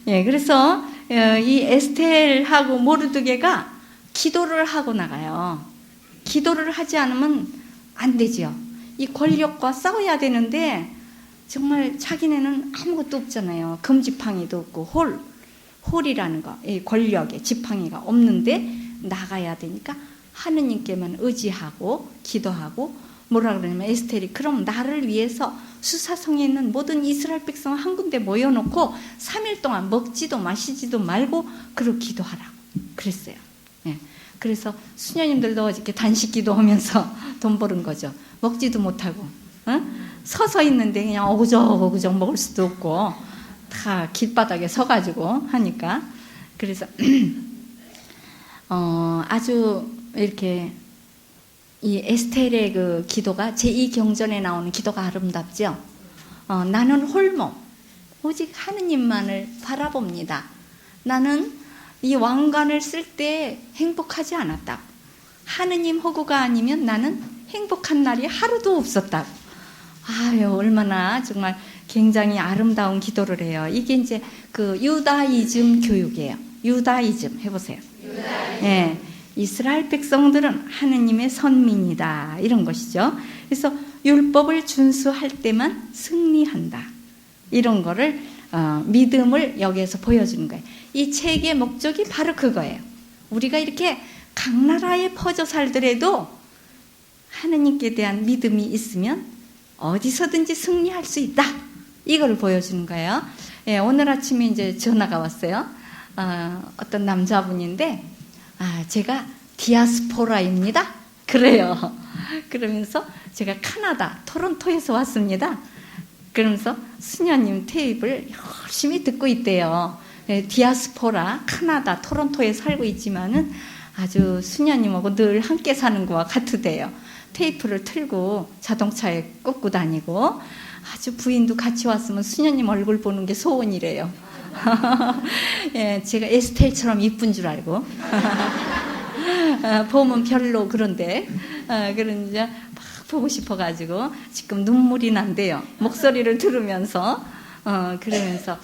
예, 그래서 이 에스텔하고 모르드게가 기도를 하고 나가요. 기도를 하지 않으면 안 되죠. 이 권력과 싸워야 되는데 정말 자기네는 아무것도 없잖아요. 금지팡이도 없고 홀이라는 거, 이 권력의 지팡이가 없는데 나가야 되니까 하느님께만 의지하고 기도하고 뭐라 그러냐면 에스텔이 그럼 나를 위해서 수사성에 있는 모든 이스라엘 백성 한 군데 모여놓고 3일 동안 먹지도 마시지도 말고 그러고 기도하라고 그랬어요. 예. 그래서 수녀님들도 이렇게 단식 기도하면서 돈 버는 거죠. 먹지도 못하고 서서 있는데 그냥 어구적 먹을 수도 없고 다 길바닥에 서가지고 하니까 그래서 아주 이렇게 이 에스텔의 그 기도가 제2경전에 나오는 기도가 아름답죠. 나는 홀몸 오직 하느님만을 바라봅니다. 나는 이 왕관을 쓸 때 행복하지 않았다. 하느님 호구가 아니면 나는 행복한 날이 하루도 없었다. 아유, 얼마나 정말 굉장히 아름다운 기도를 해요. 이게 이제 그 유다이즘 교육이에요. 유다이즘 해보세요. 예, 이스라엘 백성들은 하느님의 선민이다. 이런 것이죠. 그래서 율법을 준수할 때만 승리한다. 이런 거를 믿음을 여기에서 보여주는 거예요. 이 책의 목적이 바로 그거예요. 우리가 이렇게 각 나라에 퍼져 살더라도 하느님께 대한 믿음이 있으면 어디서든지 승리할 수 있다. 이걸 보여주는 거예요. 예, 오늘 아침에 이제 전화가 왔어요. 어떤 남자분인데 제가 디아스포라입니다. 그래요. 그러면서 제가 카나다 토론토에서 왔습니다. 그러면서 수녀님 테이프를 열심히 듣고 있대요. 디아스포라 카나다 토론토에 살고 있지만은 아주 수녀님하고 늘 함께 사는 거와 같으대요. 테이프를 틀고 자동차에 꽂고 다니고 아주 부인도 같이 왔으면 수녀님 얼굴 보는 게 소원이래요. 예, 제가 에스텔처럼 이쁜 줄 알고 보면 별로 그런데 그런지 막 보고 싶어가지고 지금 눈물이 난대요. 목소리를 들으면서 그러면서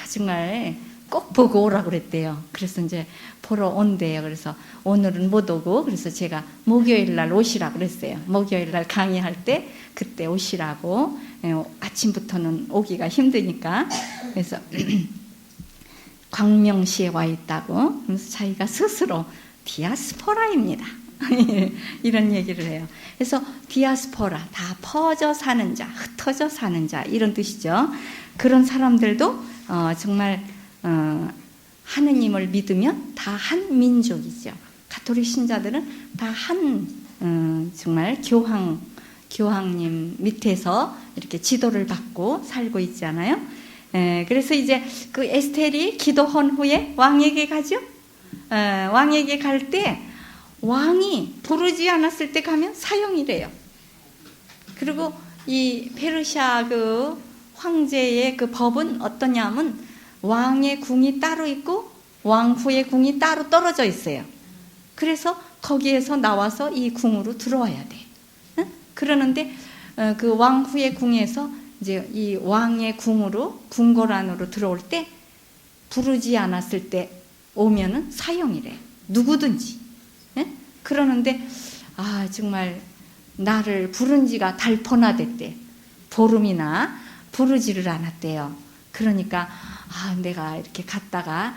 정말 꼭 보고 오라고 그랬대요. 그래서 이제 보러 온대요. 그래서 오늘은 못 오고 그래서 제가 목요일 날 오시라고 그랬어요. 목요일 날 강의할 때 그때 오시라고. 아침부터는 오기가 힘드니까. 그래서 광명시에 와 있다고. 그래서 자기가 스스로 디아스포라입니다. 이런 얘기를 해요. 그래서 디아스포라, 다 퍼져 사는 자, 흩어져 사는 자 이런 뜻이죠. 그런 사람들도 정말 하느님을 믿으면 다 한 민족이죠. 가톨릭 신자들은 다 한 정말 교황님 밑에서 이렇게 지도를 받고 살고 있잖아요. 그래서 이제 그 에스텔이 기도한 후에 왕에게 가죠. 왕에게 갈 때 왕이 부르지 않았을 때 가면 사형이래요. 그리고 이 페르시아 그 황제의 그 법은 어떠냐면 왕의 궁이 따로 있고 왕후의 궁이 따로 떨어져 있어요. 그래서 거기에서 나와서 이 궁으로 들어와야 돼. 응? 그러는데 그 왕후의 궁에서 이제 이 왕의 궁으로 궁궐 안으로 들어올 때 부르지 않았을 때 오면은 사형이래. 누구든지. 응? 그러는데 정말 나를 부른 지가 달포나 됐대. 보름이나 부르지를 않았대요. 그러니까 내가 이렇게 갔다가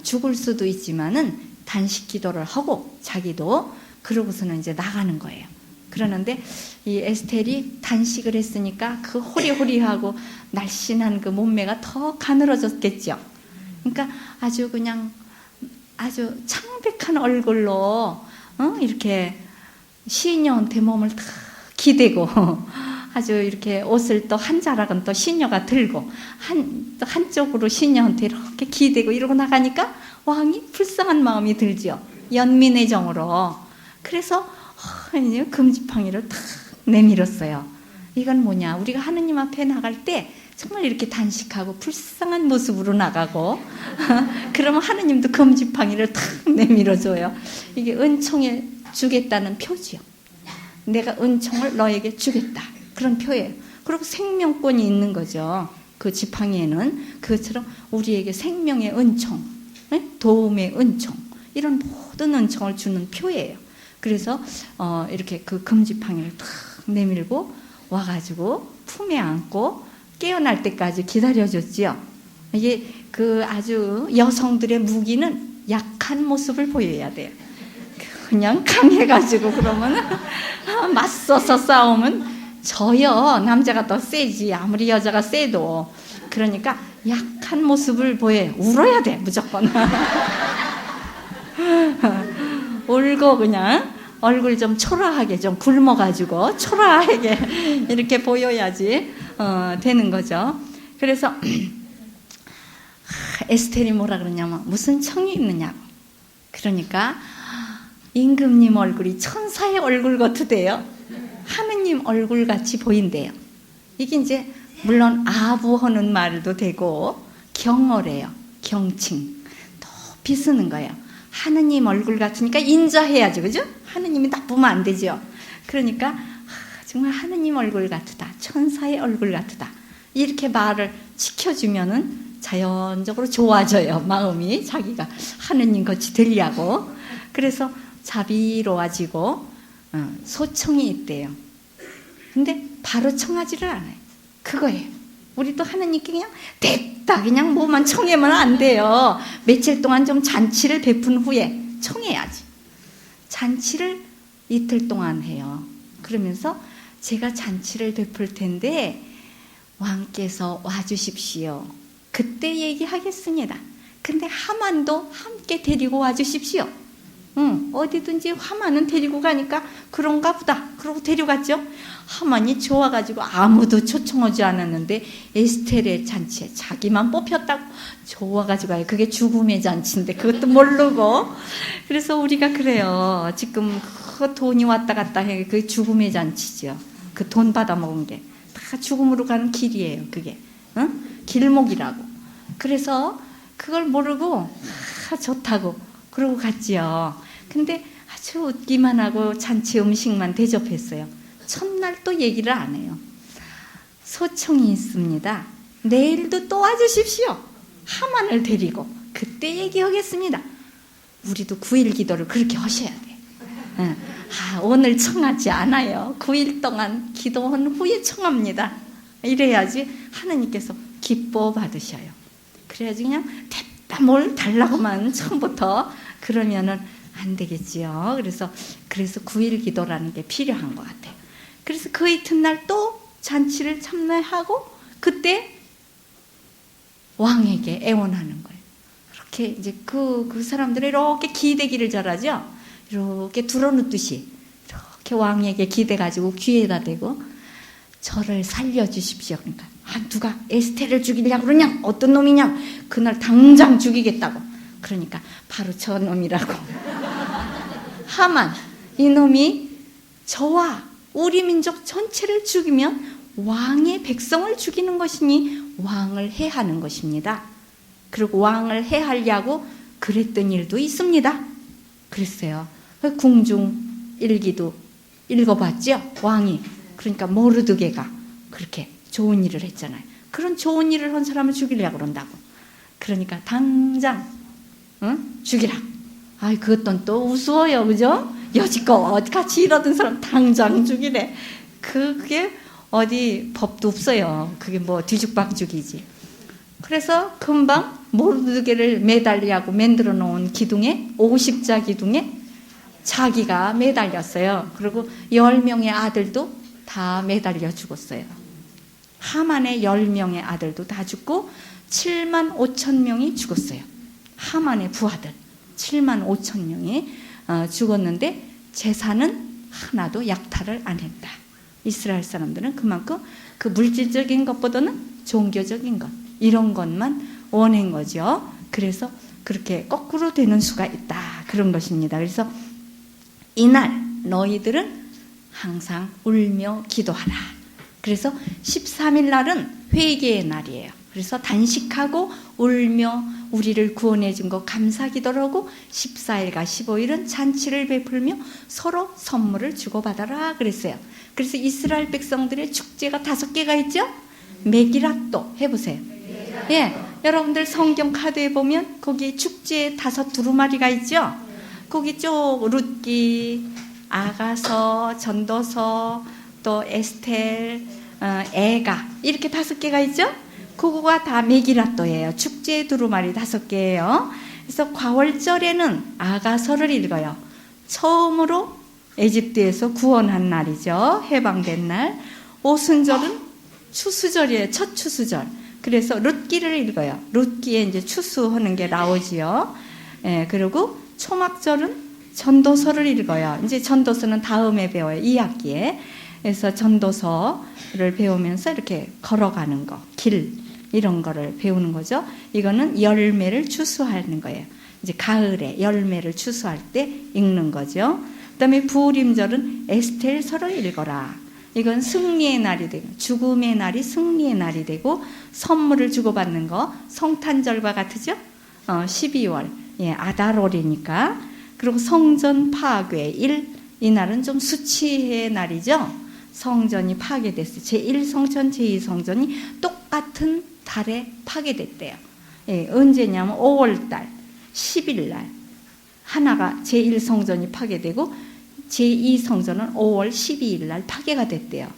죽을 수도 있지만은 단식 기도를 하고 자기도 그러고서는 이제 나가는 거예요. 그러는데 이 에스텔이 단식을 했으니까 그 호리호리하고 날씬한 그 몸매가 더 가늘어졌겠죠. 그러니까 아주 그냥 아주 창백한 얼굴로 이렇게 시녀한테 몸을 다 기대고 아주 이렇게 옷을 또 한 자락은 또 시녀가 들고 한쪽으로 시녀한테 이렇게 기대고 이러고 나가니까 왕이 불쌍한 마음이 들죠. 연민의 정으로. 그래서 금지팡이를 탁 내밀었어요. 이건 뭐냐? 우리가 하느님 앞에 나갈 때 정말 이렇게 단식하고 불쌍한 모습으로 나가고 그러면 하느님도 금지팡이를 탁 내밀어줘요. 이게 은총에 주겠다는 표지요. 내가 은총을 너에게 주겠다. 그런 표예요. 그리고 생명권이 있는 거죠. 그 지팡이에는. 그것처럼 우리에게 생명의 은총, 도움의 은총, 이런 모든 은총을 주는 표예요. 그래서 이렇게 그 금지팡이를 탁 내밀고 와가지고 품에 안고 깨어날 때까지 기다려줬지요. 이게 그 아주 여성들의 무기는 약한 모습을 보여야 돼요. 그냥 강해가지고 그러면 맞서서 싸우면 져요. 남자가 더 세지. 아무리 여자가 세도. 그러니까 약한 모습을 보여요. 울어야 돼 무조건. 울고 그냥 얼굴 좀 초라하게 좀 굶어가지고 초라하게 이렇게 보여야지 되는 거죠. 그래서 에스텔이 뭐라 그러냐면 무슨 청이 있느냐고. 그러니까 임금님 얼굴이 천사의 얼굴 같으대요. 하느님 얼굴 같이 보인대요. 이게 이제 물론 아부하는 말도 되고 경어래요. 경칭 높이 쓰는 거예요. 하느님 얼굴 같으니까 인자해야죠. 그죠? 하느님이 나쁘면 안 되죠. 그러니까 정말 하느님 얼굴 같으다. 천사의 얼굴 같으다. 이렇게 말을 지켜주면은 자연적으로 좋아져요. 마음이 자기가 하느님 같이 되려고. 그래서 자비로워지고 소청이 있대요. 근데 바로 청하지를 않아요. 그거예요. 우리도 하느님께 그냥 됐다 그냥 뭐만 청하면 안 돼요. 며칠 동안 좀 잔치를 베푼 후에 청해야지. 잔치를 이틀 동안 해요. 그러면서 제가 잔치를 베풀 텐데 왕께서 와주십시오. 그때 얘기하겠습니다. 근데 하만도 함께 데리고 와주십시오. 어디든지 하만은 데리고 가니까 그런가 보다. 그러고 데려갔죠. 하만이 좋아가지고 아무도 초청하지 않았는데 에스텔의 잔치에 자기만 뽑혔다고 좋아가지고 가요. 그게 죽음의 잔치인데 그것도 모르고. 그래서 우리가 그래요. 지금 그 돈이 왔다 갔다 해. 그게 죽음의 잔치죠. 그 돈 받아먹은 게 다 죽음으로 가는 길이에요. 그게 길목이라고. 그래서 그걸 모르고 좋다고 그러고 갔지요. 근데 아주 웃기만 하고 잔치 음식만 대접했어요. 첫날 또 얘기를 안 해요. 소청이 있습니다. 내일도 또 와주십시오. 하만을 데리고 그때 얘기하겠습니다. 우리도 9일 기도를 그렇게 하셔야 돼. 오늘 청하지 않아요. 9일 동안 기도한 후에 청합니다. 이래야지 하나님께서 기뻐 받으셔요. 그래야지 그냥 됐다 뭘 달라고만 처음부터 그러면은 안 되겠지요. 그래서 9일 기도라는 게 필요한 것 같아요. 그래서 그 이튿날 또 잔치를 참여하고 그때 왕에게 애원하는 거예요. 그렇게 이제 그 사람들이 이렇게 기대기를 잘하죠. 이렇게 둘러눕듯이 이렇게 왕에게 기대가지고 귀에다 대고 저를 살려주십시오. 그러니까 누가 에스텔을 죽이려고 그러냐? 어떤 놈이냐? 그날 당장 죽이겠다고. 그러니까 바로 저 놈이라고. 하만, 이놈이 저와 우리 민족 전체를 죽이면 왕의 백성을 죽이는 것이니 왕을 해하는 것입니다. 그리고 왕을 해하려고 그랬던 일도 있습니다. 그랬어요. 궁중 일기도 읽어봤죠? 왕이. 그러니까 모르드게가 그렇게 좋은 일을 했잖아요. 그런 좋은 일을 한 사람을 죽이려고 그런다고. 그러니까 당장 죽이라. 아이 그것도 또 우스워요. 그죠? 여지껏 같이 이러던 사람 당장 죽이래. 그게 어디 법도 없어요. 그게 뭐 뒤죽박죽이지. 그래서 금방 모르드게를 매달리라고 만들어 놓은 기둥에 50자 기둥에 자기가 매달렸어요. 그리고 10명의 아들도 다 매달려 죽었어요. 하만의 10명의 아들도 다 죽고 7만 5천 명이 죽었어요. 하만의 부하들 7만 5천 명이 죽었는데 제사는 하나도 약탈을 안 했다. 이스라엘 사람들은 그만큼 그 물질적인 것보다는 종교적인 것 이런 것만 원한 거죠. 그래서 그렇게 거꾸로 되는 수가 있다. 그런 것입니다. 그래서 이날 너희들은 항상 울며 기도하라. 그래서 13일 날은 회개의 날이에요. 그래서 단식하고 울며 우리를 구원해 준 거 감사 기도를 하고 14일과 15일은 잔치를 베풀며 서로 선물을 주고받아라 그랬어요. 그래서 이스라엘 백성들의 축제가 5개가 있죠. 메기라또 해보세요. 예, 여러분들 성경 카드에 보면 거기 축제에 5 두루마리가 있죠. 거기 쭉 룻기, 아가서, 전도서, 또 에스텔, 에가 이렇게 5개가 있죠. 그거가 다 메기라또예요. 축제의 두루마리 5개예요. 그래서 과월절에는 아가서를 읽어요. 처음으로 에집트에서 구원한 날이죠. 해방된 날. 오순절은 추수절이에요. 첫 추수절. 그래서 룻기를 읽어요. 룻기에 이제 추수하는 게 나오지요. 예, 그리고 초막절은 전도서를 읽어요. 이제 전도서는 다음에 배워요. 2학기에. 그래서 전도서를 배우면서 이렇게 걸어가는 거, 길 이런 거를 배우는 거죠. 이거는 열매를 추수하는 거예요. 이제 가을에 열매를 추수할 때 읽는 거죠. 그다음에 부림절은 에스텔서를 읽어라. 이건 승리의 날이 되고 죽음의 날이 승리의 날이 되고 선물을 주고받는 거 성탄절과 같으죠. 12월 예, 아달월이니까. 그리고 성전 파괴 이 날은 좀 수치의 날이죠. 성전이 파괴됐어요. 제1성전, 제2성전이 똑같은 달에 파괴됐대요. 예, 언제냐면 5월달 10일날 하나가 제1성전이 파괴되고 제2성전은 5월 12일날 파괴가 됐대요.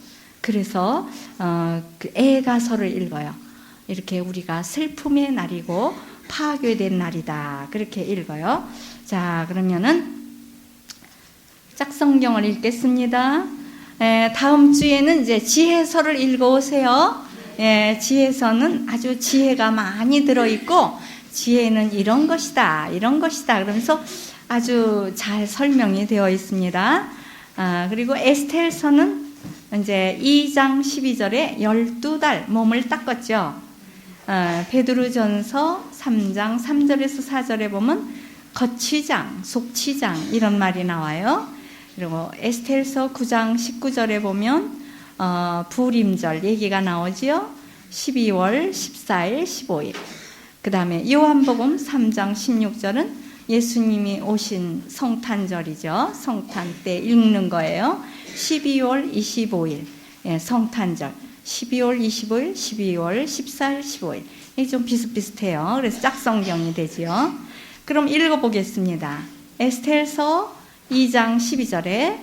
그래서 그 애가서를 읽어요. 이렇게 우리가 슬픔의 날이고 파괴된 날이다. 그렇게 읽어요. 자, 그러면은 짝성경을 읽겠습니다. 다음 주에는 이제 지혜서를 읽어오세요. 지혜서는 아주 지혜가 많이 들어있고 지혜는 이런 것이다, 이런 것이다. 그러면서 아주 잘 설명이 되어 있습니다. 그리고 에스텔서는 이제 2장 12절에 12달 몸을 닦았죠. 베드로전서 3장 3절에서 4절에 보면 겉치장, 속치장 이런 말이 나와요. 그리고 에스텔서 9장 19절에 보면 부림절 얘기가 나오지요. 12월 14일, 15일. 그 다음에 요한복음 3장 16절은 예수님이 오신 성탄절이죠. 성탄 때 읽는 거예요. 12월 25일 성탄절. 12월 25일, 12월 14일, 15일. 이게 좀 비슷비슷해요. 그래서 짝성경이 되지요. 그럼 읽어보겠습니다. 에스텔서 2장 12절에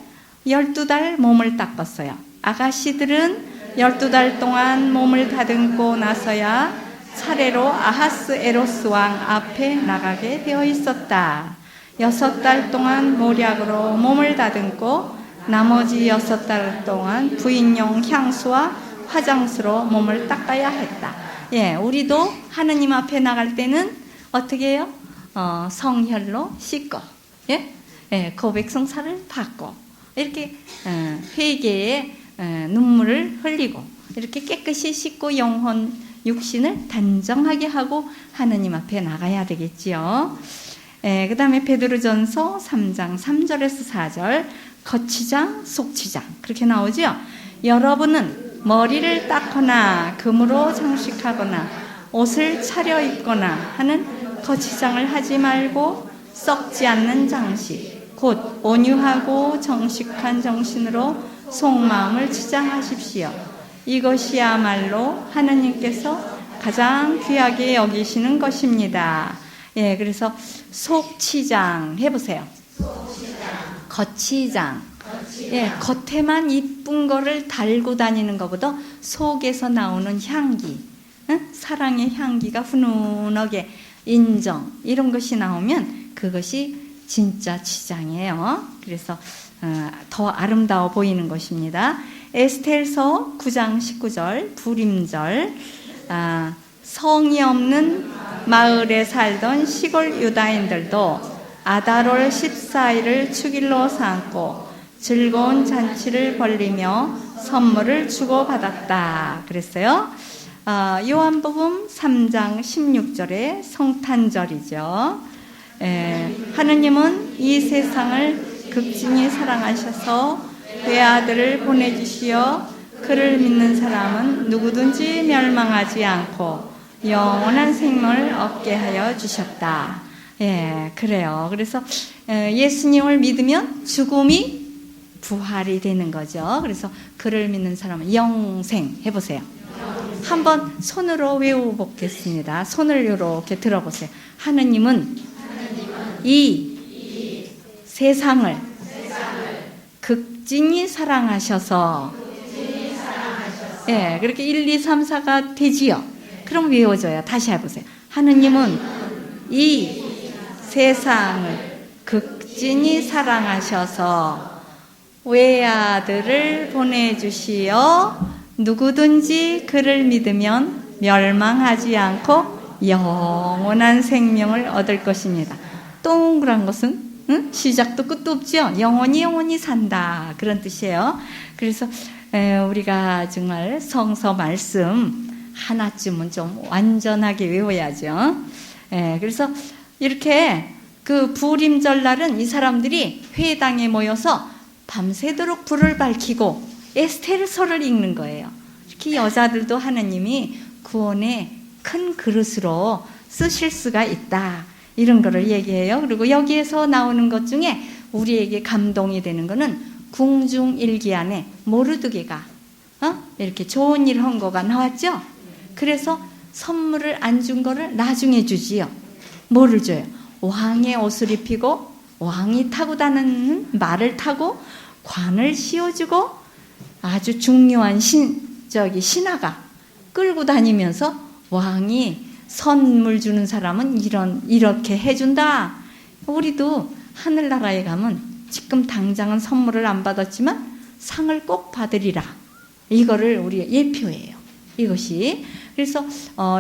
12달 몸을 닦았어요. 아가씨들은 12달 동안 몸을 다듬고 나서야 차례로 아하스에로스 왕 앞에 나가게 되어 있었다. 6달 동안 모략으로 몸을 다듬고 나머지 6달 동안 부인용 향수와 화장수로 몸을 닦아야 했다. 예, 우리도 하느님 앞에 나갈 때는 어떻게 해요? 성혈로 씻고, 고백성사를 받고, 이렇게 회개의 눈물을 흘리고, 이렇게 깨끗이 씻고 영혼, 육신을 단정하게 하고 하느님 앞에 나가야 되겠지요. 그 다음에 베드로전서 3장 3절에서 4절, 겉치장, 속치장 그렇게 나오죠. 여러분은 머리를 닦거나 금으로 장식하거나 옷을 차려입거나 하는 겉치장을 하지 말고 썩지 않는 장식, 곧 온유하고 정직한 정신으로 속마음을 치장하십시오. 이것이야말로 하느님께서 가장 귀하게 여기시는 것입니다. 예, 그래서 속치장 해보세요. 겉치장. 예, 겉에만 이쁜 거를 달고 다니는 것보다 속에서 나오는 향기, 사랑의 향기가 훈훈하게 인정 이런 것이 나오면 그것이 진짜 치장이에요. 그래서 더 아름다워 보이는 것입니다. 에스텔서 9장 19절 부림절, 성이 없는 마을에 살던 시골 유다인들도 아다롤 14일을 축일로 삼고 즐거운 잔치를 벌리며 선물을 주고받았다 그랬어요. 요한복음 3장 16절에 성탄절이죠. 하느님은 이 세상을 극진히 사랑하셔서 외아들을 보내주시어 그를 믿는 사람은 누구든지 멸망하지 않고 영원한 생명을 얻게 하여 주셨다. 예, 그래요. 그래서 예수님을 믿으면 죽음이 부활이 되는 거죠. 그래서 그를 믿는 사람은 영생 해보세요. 한번 손으로 외워보겠습니다. 손을 이렇게 들어보세요. 하느님은 이 세상을 극진히 사랑하셔서, 예, 그렇게 1, 2, 3, 4가 되지요. 그럼 외워줘요. 다시 해보세요. 하느님은 이 세상을 극진히 사랑하셔서 외아들을 보내주시어 누구든지 그를 믿으면 멸망하지 않고 영원한 생명을 얻을 것입니다. 동그란 것은 시작도 끝도 없죠. 영원히 산다 그런 뜻이에요. 그래서 우리가 정말 성서 말씀 하나쯤은 좀 완전하게 외워야죠. 그래서 이렇게 그 부림절 날은 이 사람들이 회당에 모여서 밤새도록 불을 밝히고 에스텔서를 읽는 거예요. 특히 여자들도 하느님이 구원의 큰 그릇으로 쓰실 수가 있다. 이런 거를 얘기해요. 그리고 여기에서 나오는 것 중에 우리에게 감동이 되는 거는 궁중일기 안에 모르드게가 이렇게 좋은 일 한 거가 나왔죠. 그래서 선물을 안 준 거를 나중에 주지요. 뭐를 줘요? 왕의 옷을 입히고 왕이 타고 다니는 말을 타고 관을 씌워주고 아주 중요한 신하가 끌고 다니면서 왕이 선물 주는 사람은 이렇게 해준다. 우리도 하늘나라에 가면 지금 당장은 선물을 안 받았지만 상을 꼭 받으리라. 이거를 우리가 예표해요. 이것이. 그래서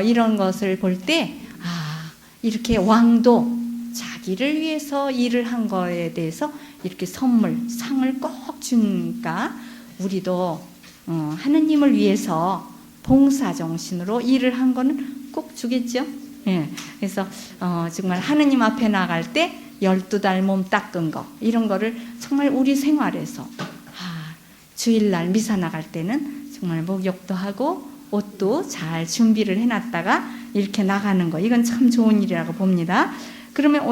이런 것을 볼 때 이렇게 왕도 자기를 위해서 일을 한 거에 대해서 이렇게 선물, 상을 꼭 주니까 우리도 하느님을 위해서 봉사정신으로 일을 한 거는 꼭 주겠죠. 예, 그래서 정말 하느님 앞에 나갈 때 12달 몸 닦은 거 이런 거를 정말 우리 생활에서 주일날 미사 나갈 때는 정말 목욕도 하고 옷도 잘 준비를 해놨다가 이렇게 나가는 거 이건 참 좋은 일이라고 봅니다. 그러면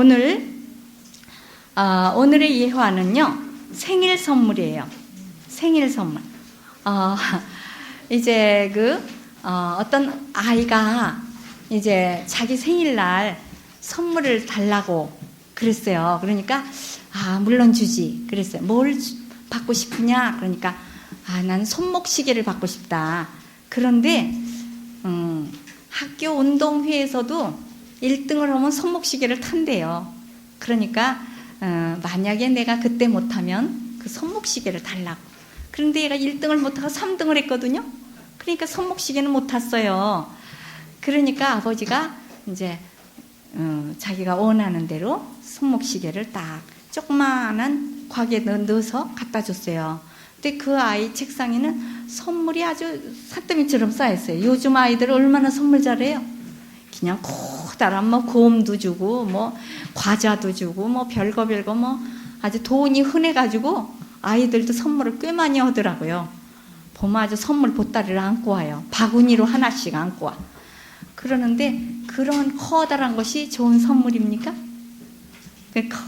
오늘의 예화는요 생일 선물이에요. 생일 선물. 이제 어떤 아이가 이제 자기 생일날 선물을 달라고 그랬어요. 그러니까 물론 주지 그랬어요. 뭘 받고 싶으냐 그러니까 난 손목시계를 받고 싶다. 그런데 학교 운동회에서도 1등을 하면 손목시계를 탄대요. 그러니까 만약에 내가 그때 못하면 그 손목시계를 달라고. 그런데 얘가 1등을 못하고 3등을 했거든요. 그러니까 손목시계는 못 탔어요. 그러니까 아버지가 이제 자기가 원하는 대로 손목시계를 딱 조그마한 곽에 넣어서 갖다 줬어요. 근데 그 아이 책상에는 선물이 아주 산더미처럼 쌓였어요. 요즘 아이들은 얼마나 선물 잘해요. 그냥 커다란 곰도 주고 과자도 주고 별거 아주 돈이 흔해가지고 아이들도 선물을 꽤 많이 하더라고요. 보면 아주 선물 보따리를 안고 와요. 바구니로 하나씩 안고 와. 그러는데 그런 커다란 것이 좋은 선물입니까?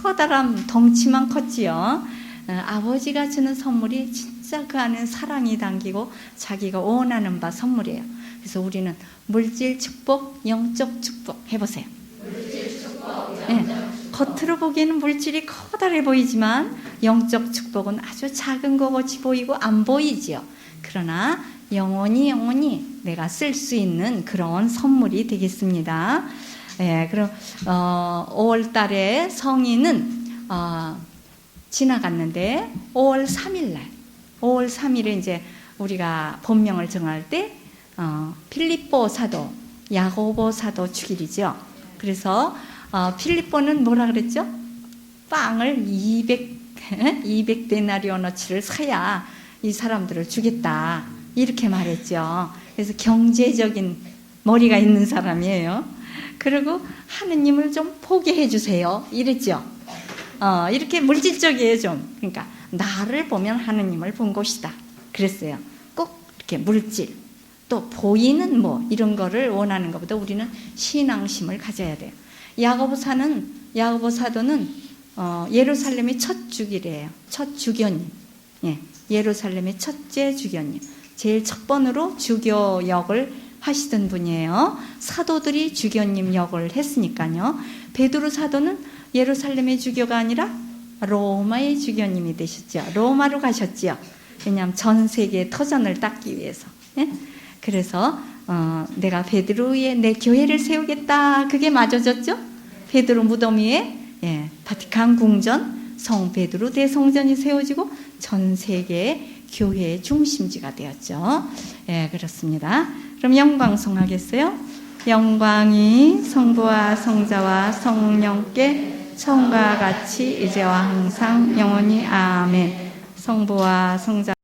커다란 덩치만 컸지요. 아버지가 주는 선물이 진짜 그 안에 사랑이 담기고 자기가 원하는 바 선물이에요. 그래서 우리는 물질 축복, 영적 축복 해보세요. 물질 축복, 네. 겉으로 보기에는 물질이 커다래 보이지만 영적 축복은 아주 작은 것 같이 보이고 안 보이지요. 그러나 영원히 내가 쓸 수 있는 그런 선물이 되겠습니다. 네, 그럼 5월 달에 성인은 지나갔는데 5월 3일에 이제 우리가 본명을 정할 때 필립보 사도, 야고보 사도 축일이죠. 그래서 필립보는 뭐라 그랬죠? 빵을 200데나리오너치를 사야 이 사람들을 주겠다 이렇게 말했죠. 그래서 경제적인 머리가 있는 사람이에요. 그리고 하느님을 좀 포기해 주세요 이랬죠. 이렇게 물질적이에요 좀. 그러니까 나를 보면 하느님을 본 것이다 그랬어요. 꼭 이렇게 물질 또 보이는 이런 거를 원하는 것보다 우리는 신앙심을 가져야 돼요. 야고보 사도는 예루살렘의 첫 주기래요. 첫 주교님. 예, 예루살렘의 첫째 주교님. 제일 첫 번으로 주교 역을 하시던 분이에요. 사도들이 주교님 역을 했으니까요. 베드로 사도는 예루살렘의 주교가 아니라 로마의 주교님이 되셨죠. 로마로 가셨지요. 왜냐하면 전 세계의 터전을 닦기 위해서. 예? 그래서 내가 베드로의 내 교회를 세우겠다. 그게 맞아졌죠. 베드로 무덤 위에 바티칸 궁전 성 베드로 대성전이 세워지고 전 세계의 교회의 중심지가 되었죠. 예, 그렇습니다. 그럼 영광송 하겠어요? 영광이 성부와 성자와 성령께 처음과 같이 이제와 항상 영원히 아멘. 성부와 성자